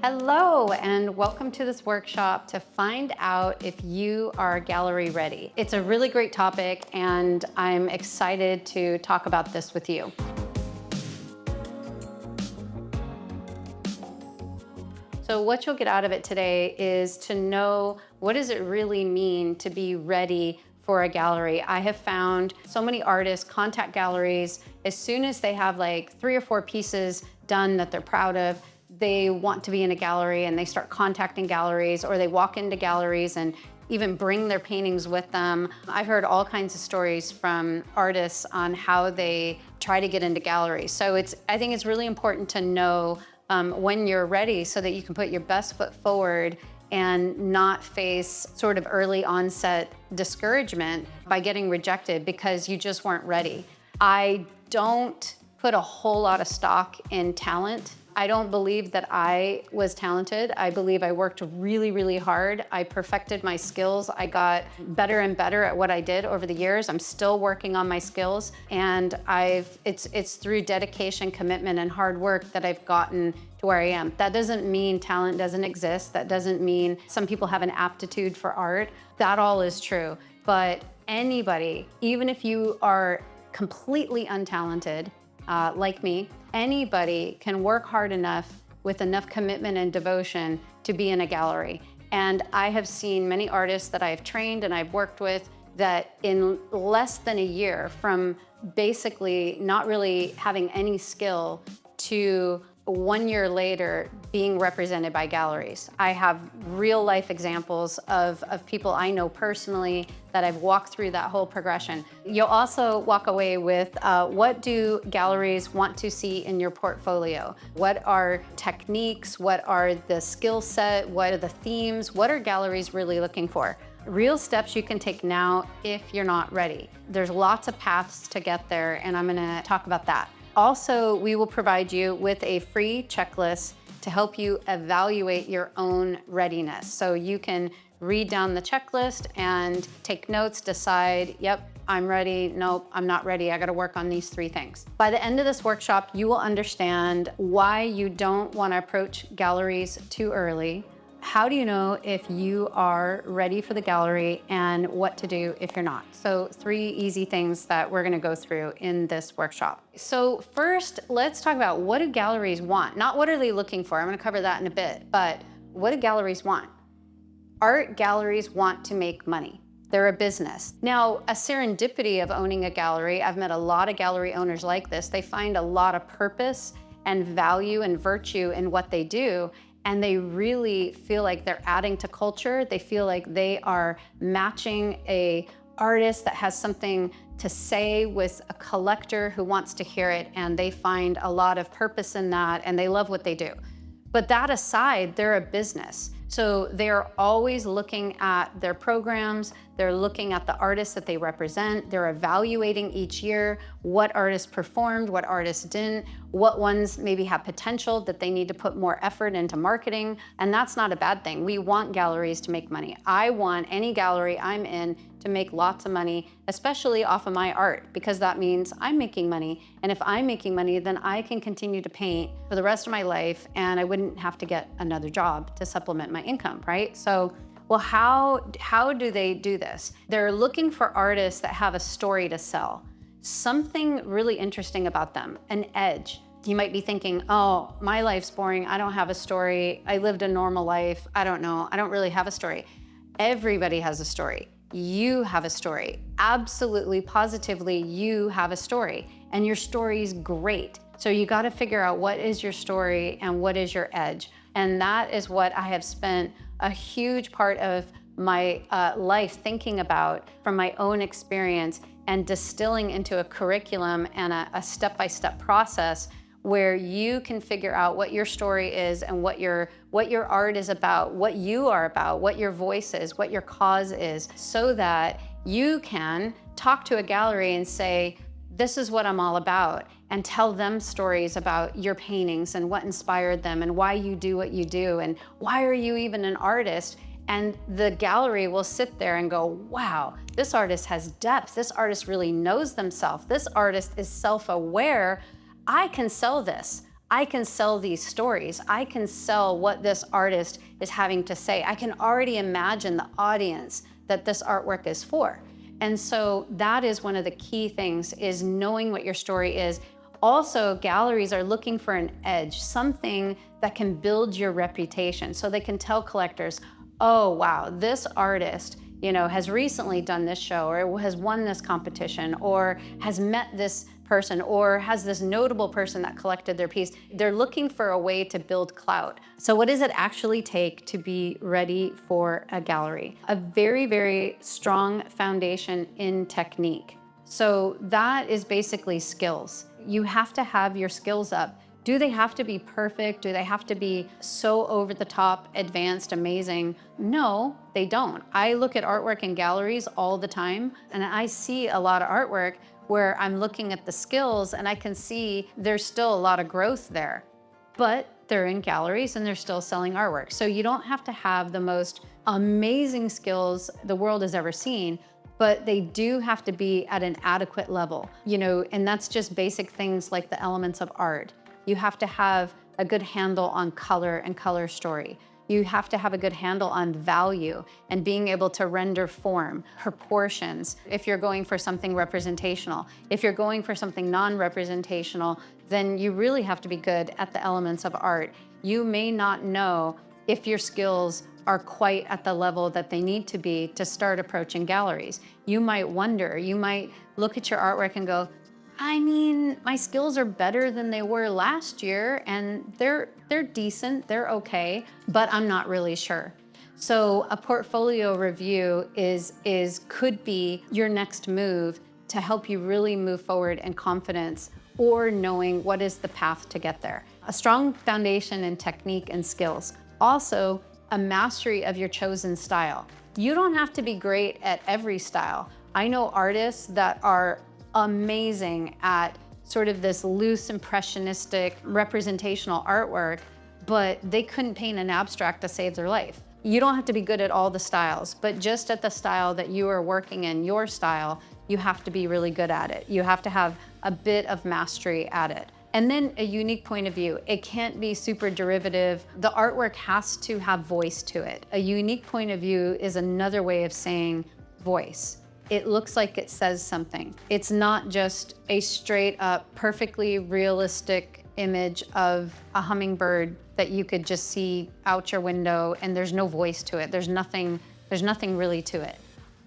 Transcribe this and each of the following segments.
Hello, and welcome to this workshop to find out if you are gallery ready. It's a really great topic, and I'm excited to talk about this with you. So what you'll get out of it today is to know, what does it really mean to be ready for a gallery? I have found so many artists contact galleries as soon as they have like 3 or 4 pieces done that they're proud of. They want to be in a gallery and they start contacting galleries, or they walk into galleries and even bring their paintings with them. I've heard all kinds of stories from artists on how they try to get into galleries. So I think it's really important to know when you're ready so that you can put your best foot forward and not face sort of early onset discouragement by getting rejected because you just weren't ready. I don't put a whole lot of stock in talent. I don't believe that I was talented. I believe I worked really, really hard. I perfected my skills. I got better and better at what I did over the years. I'm still working on my skills, and it's through dedication, commitment, and hard work that I've gotten to where I am. That doesn't mean talent doesn't exist. That doesn't mean some people have an aptitude for art. That all is true. But anybody, even if you are completely untalented, like me, anybody can work hard enough with enough commitment and devotion to be in a gallery. And I have seen many artists that I've trained and I've worked with that in less than a year, from basically not really having any skill to 1 year later being represented by galleries. I have real life examples of people I know personally that I've walked through that whole progression. You'll also walk away with what do galleries want to see in your portfolio? What are techniques? What are the skill set? What are the themes? What are galleries really looking for? Real steps you can take now if you're not ready. There's lots of paths to get there, and I'm gonna talk about that. Also, we will provide you with a free checklist to help you evaluate your own readiness. So you can read down the checklist and take notes, decide, yep, I'm ready, nope, I'm not ready, I gotta work on these 3 things. By the end of this workshop, you will understand why you don't wanna approach galleries too early. How do you know if you are ready for the gallery, and what to do if you're not? So 3 easy things that we're gonna go through in this workshop. So first, let's talk about, what do galleries want? Not what are they looking for, I'm gonna cover that in a bit, but what do galleries want? Art galleries want to make money. They're a business. Now, a serendipity of owning a gallery, I've met a lot of gallery owners like this, they find a lot of purpose and value and virtue in what they do, and they really feel like they're adding to culture. They feel like they are matching a artist that has something to say with a collector who wants to hear it, and they find a lot of purpose in that, and they love what they do. But that aside, they're a business. So they're always looking at their programs, they're looking at the artists that they represent, they're evaluating each year what artists performed, what artists didn't, what ones maybe have potential that they need to put more effort into marketing, and that's not a bad thing. We want galleries to make money. I want any gallery I'm in to make lots of money, especially off of my art, because that means I'm making money. And if I'm making money, then I can continue to paint for the rest of my life, and I wouldn't have to get another job to supplement my income, right? So, well, how do they do this? They're looking for artists that have a story to sell, something really interesting about them, an edge. You might be thinking, oh, my life's boring, I don't have a story, I lived a normal life, I don't know, I don't really have a story. Everybody has a story. You have a story. Absolutely, positively, you have a story, and your story's great. So you gotta figure out, what is your story and what is your edge? And that is what I have spent a huge part of my life thinking about from my own experience, and distilling into a curriculum and a step-by-step process where you can figure out what your story is and what your art is about, what you are about, what your voice is, what your cause is, so that you can talk to a gallery and say, this is what I'm all about, and tell them stories about your paintings and what inspired them and why you do what you do and why are you even an artist. And the gallery will sit there and go, wow, this artist has depth. This artist really knows themselves. This artist is self-aware. I can sell this. I can sell these stories. I can sell what this artist is having to say. I can already imagine the audience that this artwork is for. And so that is one of the key things, is knowing what your story is. Also, galleries are looking for an edge, something that can build your reputation, so they can tell collectors, oh wow, this artist, has recently done this show, or has won this competition, or has met this person, or has this notable person that collected their piece. They're looking for a way to build clout. So what does it actually take to be ready for a gallery? A very, very strong foundation in technique. So that is basically skills. You have to have your skills up. Do they have to be perfect? Do they have to be so over the top, advanced, amazing? No, they don't. I look at artwork in galleries all the time, and I see a lot of artwork where I'm looking at the skills and I can see there's still a lot of growth there, but they're in galleries and they're still selling artwork. So you don't have to have the most amazing skills the world has ever seen, but they do have to be at an adequate level, and that's just basic things like the elements of art. You have to have a good handle on color and color story. You have to have a good handle on value and being able to render form, proportions, if you're going for something representational. If you're going for something non-representational, then you really have to be good at the elements of art. You may not know if your skills are quite at the level that they need to be to start approaching galleries. You might wonder, you might look at your artwork and go, my skills are better than they were last year, and they're decent, they're okay, but I'm not really sure. So a portfolio review could be your next move to help you really move forward in confidence, or knowing what is the path to get there. A strong foundation in technique and skills. Also, a mastery of your chosen style. You don't have to be great at every style. I know artists that are amazing at sort of this loose, impressionistic, representational artwork, but they couldn't paint an abstract to save their life. You don't have to be good at all the styles, but just at the style that you are working in, your style, you have to be really good at it. You have to have a bit of mastery at it. And then a unique point of view. It can't be super derivative. The artwork has to have voice to it. A unique point of view is another way of saying voice. It looks like it says something. It's not just a straight up, perfectly realistic image of a hummingbird that you could just see out your window and there's no voice to it. There's nothing really to it.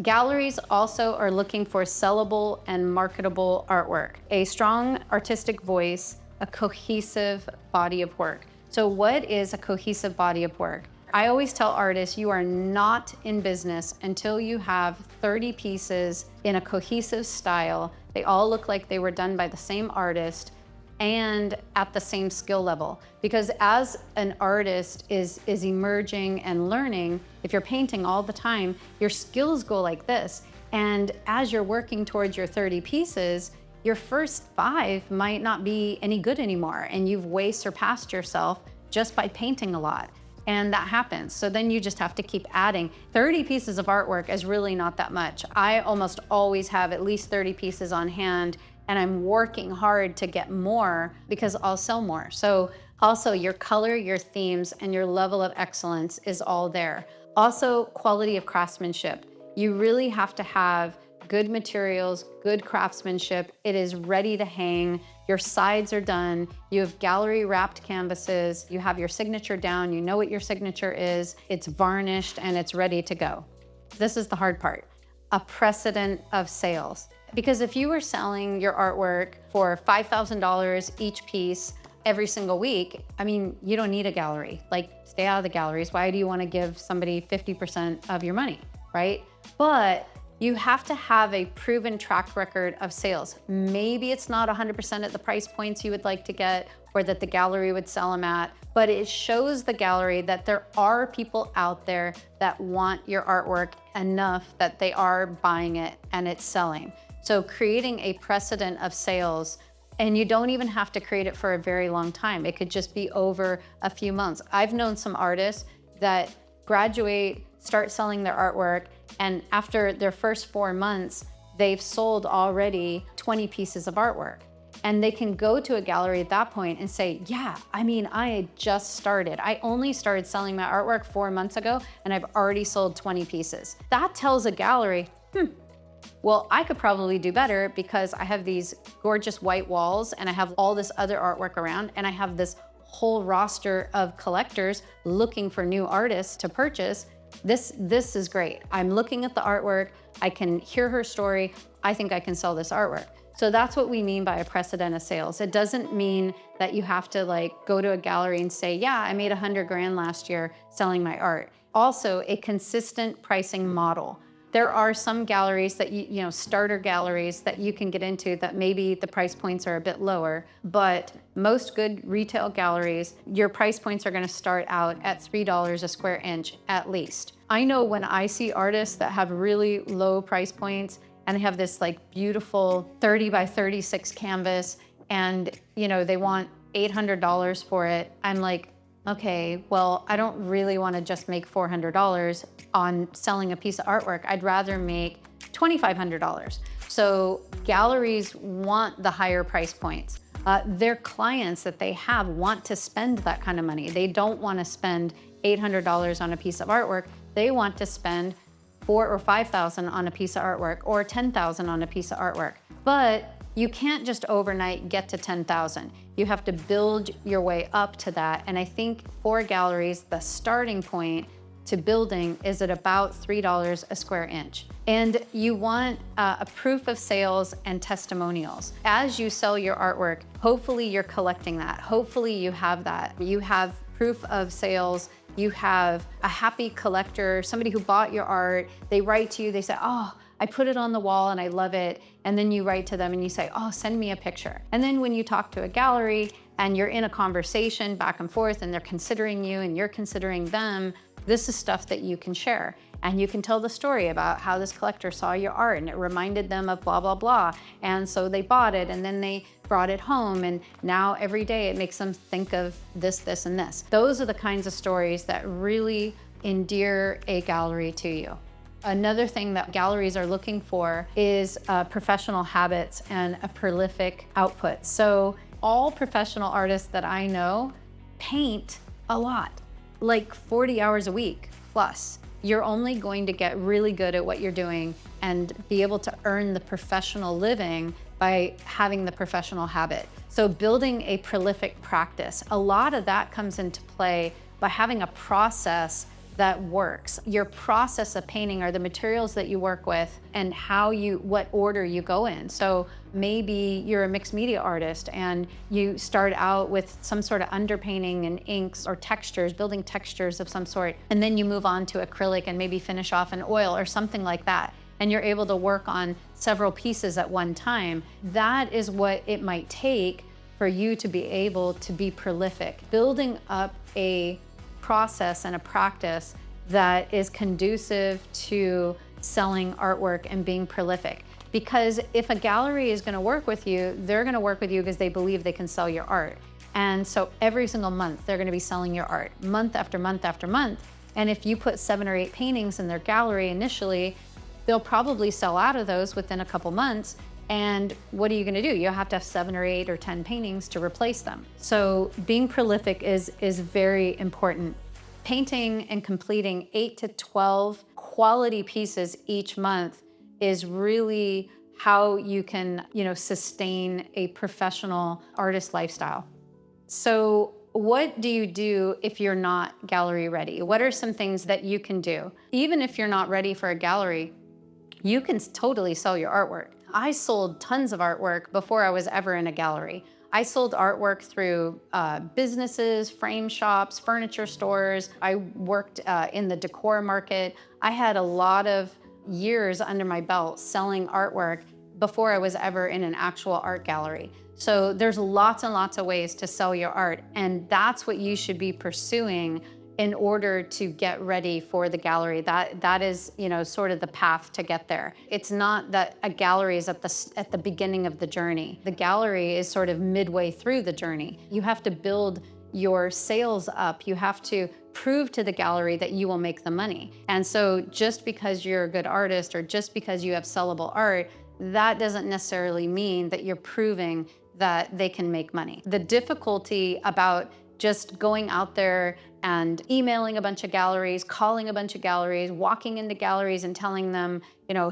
Galleries also are looking for sellable and marketable artwork, a strong artistic voice, a cohesive body of work. So what is a cohesive body of work? I always tell artists, you are not in business until you have 30 pieces in a cohesive style. They all look like they were done by the same artist and at the same skill level. Because as an artist is emerging and learning, if you're painting all the time, your skills go like this. And as you're working towards your 30 pieces, your first 5 might not be any good anymore, and you've way surpassed yourself just by painting a lot. And that happens. So then you just have to keep adding. 30 pieces of artwork is really not that much. I almost always have at least 30 pieces on hand, and I'm working hard to get more because I'll sell more. So also your color, your themes, and your level of excellence is all there. Also, quality of craftsmanship. You really have to have good materials, good craftsmanship. It is ready to hang. Your sides are done. You have gallery wrapped canvases. You have your signature down. You know what your signature is. It's varnished and it's ready to go. This is the hard part. A precedent of sales. Because if you were selling your artwork for $5,000 each piece every single week, you don't need a gallery. Stay out of the galleries. Why do you want to give somebody 50% of your money, right? But you have to have a proven track record of sales. Maybe it's not 100% at the price points you would like to get or that the gallery would sell them at, but it shows the gallery that there are people out there that want your artwork enough that they are buying it and it's selling. So creating a precedent of sales, and you don't even have to create it for a very long time. It could just be over a few months. I've known some artists that graduate, start selling their artwork, and after their first 4 months, they've sold already 20 pieces of artwork. And they can go to a gallery at that point and say, yeah, I mean, I just started. I only started selling my artwork 4 months ago and I've already sold 20 pieces. That tells a gallery, well, I could probably do better because I have these gorgeous white walls and I have all this other artwork around and I have this whole roster of collectors looking for new artists to purchase. This is great. I'm looking at the artwork. I can hear her story. I think I can sell this artwork. So that's what we mean by a precedent of sales. It doesn't mean that you have to like go to a gallery and say, yeah, I made 100 grand last year selling my art. Also, a consistent pricing model. There are some galleries that you know, starter galleries that you can get into that maybe the price points are a bit lower, but most good retail galleries, your price points are gonna start out at $3 a square inch at least. I know when I see artists that have really low price points and they have this like beautiful 30 by 36 canvas and you know, they want $800 for it, I'm like, okay, well, I don't really want to just make $400 on selling a piece of artwork. I'd rather make $2,500. So galleries want the higher price points. Their clients that they have want to spend that kind of money. They don't want to spend $800 on a piece of artwork. They want to spend $4,000 or $5,000 on a piece of artwork or $10,000 on a piece of artwork. But you can't just overnight get to 10,000. You have to build your way up to that. And I think for galleries, the starting point to building is at about $3 a square inch. And you want a proof of sales and testimonials. As you sell your artwork, hopefully you're collecting that. Hopefully you have that. You have proof of sales. You have a happy collector, somebody who bought your art. They write to you, they say, oh, I put it on the wall and I love it. And then you write to them and you say, oh, send me a picture. And then when you talk to a gallery and you're in a conversation back and forth and they're considering you and you're considering them, this is stuff that you can share. And you can tell the story about how this collector saw your art and it reminded them of blah, blah, blah. And so they bought it and then they brought it home. And now every day it makes them think of this, this, and this. Those are the kinds of stories that really endear a gallery to you. Another thing that galleries are looking for is professional habits and a prolific output. So all professional artists that I know paint a lot, like 40 hours a week plus. You're only going to get really good at what you're doing and be able to earn the professional living by having the professional habit. So building a prolific practice, a lot of that comes into play by having a process that works. Your process of painting are the materials that you work with and what order you go in. So maybe you're a mixed media artist and you start out with some sort of underpainting and inks or textures, building textures of some sort, and then you move on to acrylic and maybe finish off in oil or something like that. And you're able to work on several pieces at one time. That is what it might take for you to be able to be prolific. Building up a process and a practice that is conducive to selling artwork and being prolific. Because if a gallery is going to work with you, they're going to work with you because they believe they can sell your art. And so every single month, they're going to be selling your art, month after month after month. And if you put 7 or 8 paintings in their gallery initially, they'll probably sell out of those within a couple months. And what are you going to do? You'll have to have 7 or 8 or 10 paintings to replace them. So being prolific is very important. Painting and completing 8 to 12 quality pieces each month is really how you can, sustain a professional artist lifestyle. So what do you do if you're not gallery ready? What are some things that you can do? Even if you're not ready for a gallery, you can totally sell your artwork. I sold tons of artwork before I was ever in a gallery. I sold artwork through businesses, frame shops, furniture stores. I worked in the decor market. I had a lot of years under my belt selling artwork before I was ever in an actual art gallery. So there's lots and lots of ways to sell your art, and that's what you should be pursuing in order to get ready for the gallery. That is, sort of the path to get there. It's not that a gallery is at the beginning of the journey. The gallery is sort of midway through the journey. You have to build your sales up. You have to prove to the gallery that you will make the money. And so just because you're a good artist or just because you have sellable art, that doesn't necessarily mean that you're proving that they can make money. The difficulty about just going out there and emailing a bunch of galleries, calling a bunch of galleries, walking into galleries and telling them,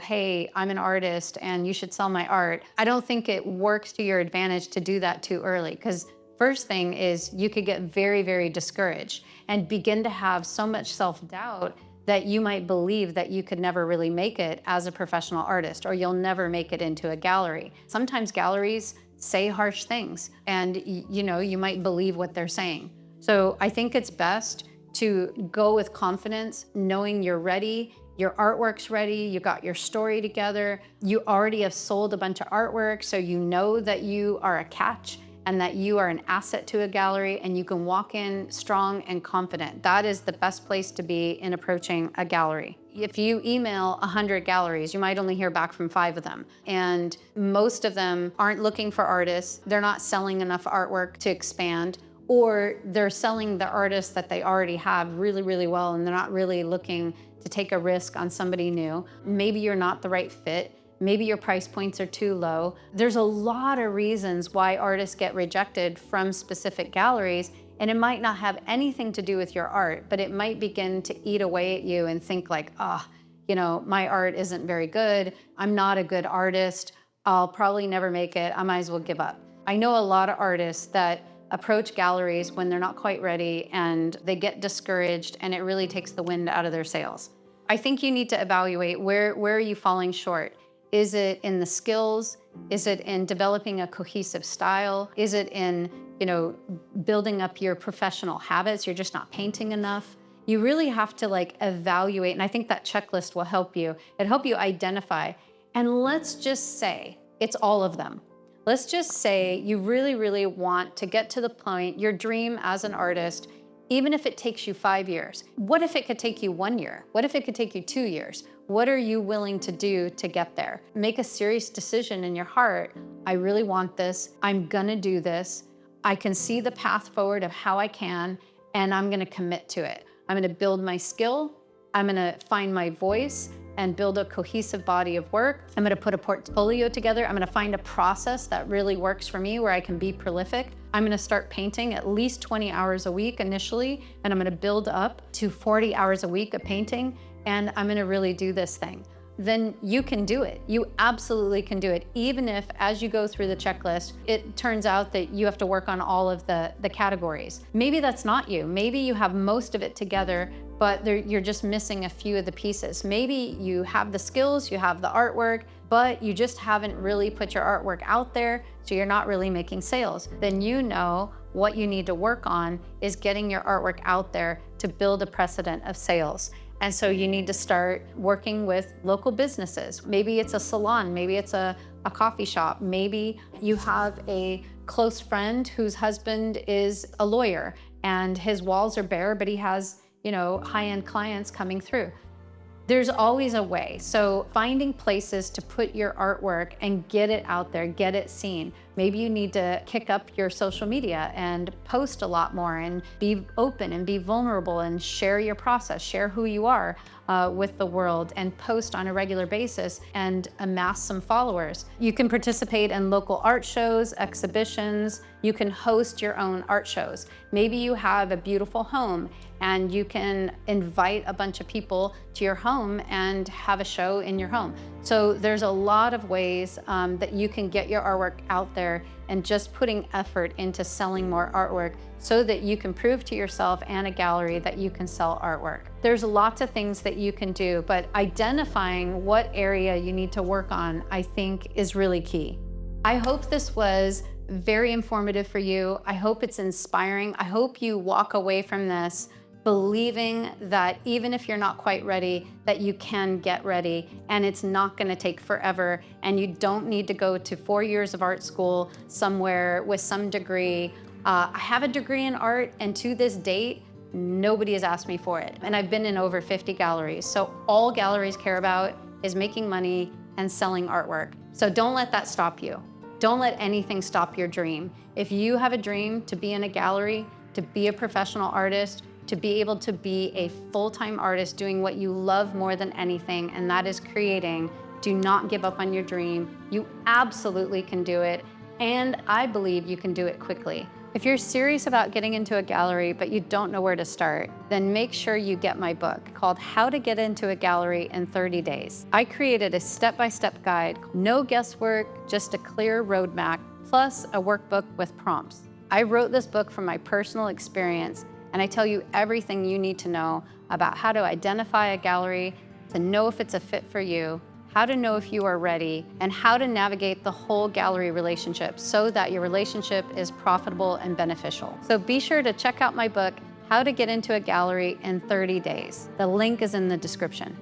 hey, I'm an artist and you should sell my art. I don't think it works to your advantage to do that too early, because first thing is you could get very, very discouraged and begin to have so much self-doubt that you might believe that you could never really make it as a professional artist, or you'll never make it into a gallery. Sometimes galleries say harsh things and you might believe what they're saying. So I think it's best to go with confidence, knowing you're ready, your artwork's ready, you got your story together, you already have sold a bunch of artwork, so you know that you are a catch and that you are an asset to a gallery, and you can walk in strong and confident. That is the best place to be in approaching a gallery. If you email 100 galleries, you might only hear back from 5 of them. And most of them aren't looking for artists. They're not selling enough artwork to expand, or they're selling the artists that they already have really, really well, and they're not really looking to take a risk on somebody new. Maybe you're not the right fit. Maybe your price points are too low. There's a lot of reasons why artists get rejected from specific galleries, and it might not have anything to do with your art, but it might begin to eat away at you and think like, my art isn't very good. I'm not a good artist. I'll probably never make it. I might as well give up. I know a lot of artists that approach galleries when they're not quite ready and they get discouraged, and it really takes the wind out of their sails. I think you need to evaluate where are you falling short? Is it in the skills? Is it in developing a cohesive style? Is it in, building up your professional habits? You're just not painting enough. You really have to evaluate, and I think that checklist will help you. It'll help you identify. And let's just say it's all of them. Let's just say you really, really want to get to the point, your dream as an artist, even if it takes you 5 years. What if it could take you 1 year? What if it could take you 2 years? What are you willing to do to get there? Make a serious decision in your heart. I really want this. I'm gonna do this. I can see the path forward of how I can, and I'm gonna commit to it. I'm gonna build my skill. I'm gonna find my voice and build a cohesive body of work. I'm gonna put a portfolio together. I'm gonna find a process that really works for me where I can be prolific. I'm gonna start painting at least 20 hours a week initially, and I'm gonna build up to 40 hours a week of painting, and I'm gonna really do this thing. Then you can do it. You absolutely can do it. Even if as you go through the checklist, it turns out that you have to work on all of the categories. Maybe that's not you. Maybe you have most of it together, but you're just missing a few of the pieces. Maybe you have the skills, you have the artwork, but you just haven't really put your artwork out there, so you're not really making sales. Then what you need to work on is getting your artwork out there to build a precedent of sales. And so you need to start working with local businesses. Maybe it's a salon, maybe it's a coffee shop, maybe you have a close friend whose husband is a lawyer and his walls are bare, but he has, high-end clients coming through. There's always a way. So finding places to put your artwork and get it out there, get it seen. Maybe you need to kick up your social media and post a lot more and be open and be vulnerable and share your process, share who you are with the world, and post on a regular basis and amass some followers. You can participate in local art shows, exhibitions. You can host your own art shows. Maybe you have a beautiful home and you can invite a bunch of people to your home and have a show in your home. So there's a lot of ways that you can get your artwork out there, and just putting effort into selling more artwork so that you can prove to yourself and a gallery that you can sell artwork. There's lots of things that you can do, but identifying what area you need to work on, I think, is really key. I hope this was very informative for you. I hope it's inspiring. I hope you walk away from this believing that even if you're not quite ready, that you can get ready, and it's not gonna take forever, and you don't need to go to 4 years of art school somewhere with some degree. I have a degree in art, and to this date, nobody has asked me for it. And I've been in over 50 galleries. So all galleries care about is making money and selling artwork. So don't let that stop you. Don't let anything stop your dream. If you have a dream to be in a gallery, to be a professional artist, to be able to be a full-time artist doing what you love more than anything, and that is creating, do not give up on your dream. You absolutely can do it. And I believe you can do it quickly. If you're serious about getting into a gallery, but you don't know where to start, then make sure you get my book called How to Get Into a Gallery in 30 Days. I created a step-by-step guide, no guesswork, just a clear roadmap, plus a workbook with prompts. I wrote this book from my personal experience, and I tell you everything you need to know about how to identify a gallery, to know if it's a fit for you, how to know if you are ready, and how to navigate the whole gallery relationship so that your relationship is profitable and beneficial. So be sure to check out my book, How to Get Into a Gallery in 30 Days. The link is in the description.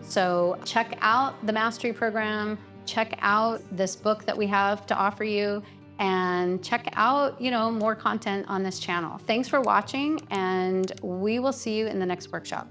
So check out the Mastery Program, check out this book that we have to offer you, and check out, more content on this channel. Thanks for watching, and we will see you in the next workshop.